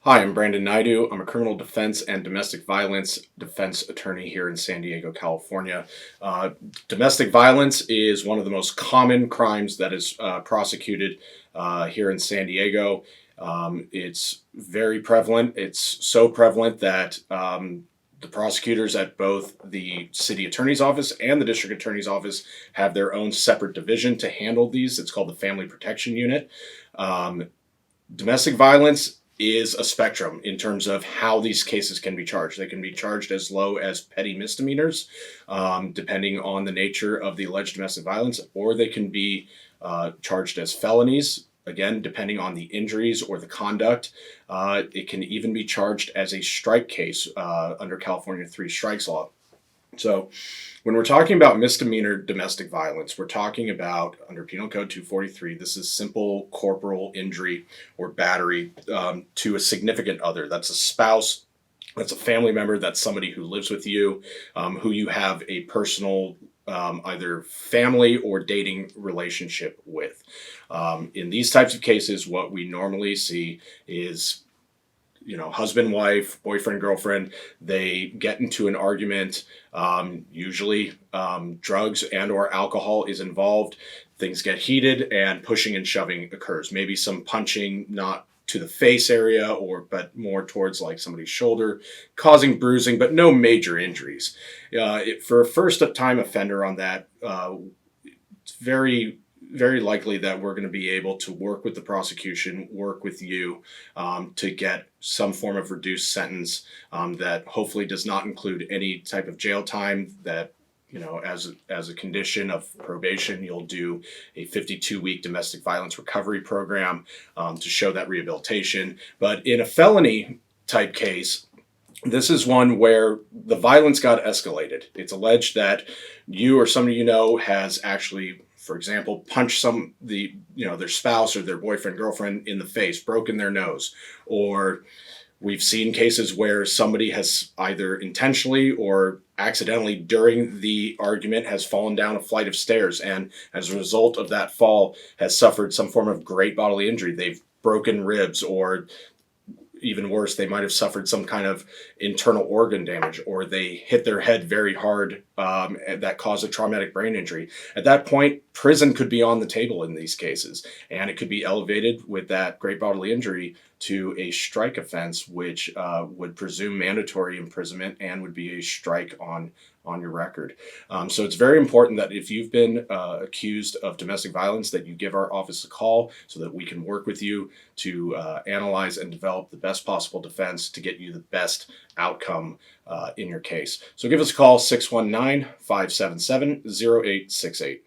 Hi, I'm Brandon Naidu. I'm a criminal defense and domestic violence defense attorney here in San Diego, California. Uh, Domestic violence is one of the most common crimes that is prosecuted here in San Diego. It's very prevalent. It's so prevalent that the prosecutors at both the city attorney's office and the district attorney's office have their own separate division to handle these. It's called the Family Protection Unit. Um, Domestic violence is a spectrum in terms of how these cases can be charged. They can be charged as low as petty misdemeanors, depending on the nature of the alleged domestic violence, or they can be charged as felonies, again, depending on the injuries or the conduct. It can even be charged as a strike case under California three strikes law. So, when we're talking about misdemeanor domestic violence, we're talking about under Penal Code 243. This is simple corporal injury or battery to a significant other. That's a spouse, that's a family member, that's somebody who lives with you, who you have a personal either family or dating relationship with. In these types of cases, what we normally see is husband, wife, boyfriend, girlfriend, they get into an argument. Usually drugs and or alcohol is involved. Things get heated and pushing and shoving occurs. Maybe some punching, not to the face area but more towards like somebody's shoulder, causing bruising, but no major injuries. For a first time offender on that, it's very likely that we're going to be able to work with the prosecution, work with you to get some form of reduced sentence that hopefully does not include any type of jail time. That, as a condition of probation, you'll do a 52-week domestic violence recovery program to show that rehabilitation. But in a felony type case, this is one where the violence got escalated. It's alleged that you or somebody has actually, for example, punched their spouse or their boyfriend, girlfriend in the face, broken their nose. Or we've seen cases where somebody has either intentionally or accidentally during the argument has fallen down a flight of stairs, and as a result of that fall has suffered some form of great bodily injury. They've broken ribs, or even worse, they might have suffered some kind of internal organ damage, or they hit their head very hard that caused a traumatic brain injury. At that point, prison could be on the table in these cases, and it could be elevated with that great bodily injury to a strike offense, which would presume mandatory imprisonment and would be a strike on your record. So it's very important that if you've been accused of domestic violence, that you give our office a call so that we can work with you to analyze and develop the best possible defense to get you the best outcome in your case. So give us a call, 619-577-0868.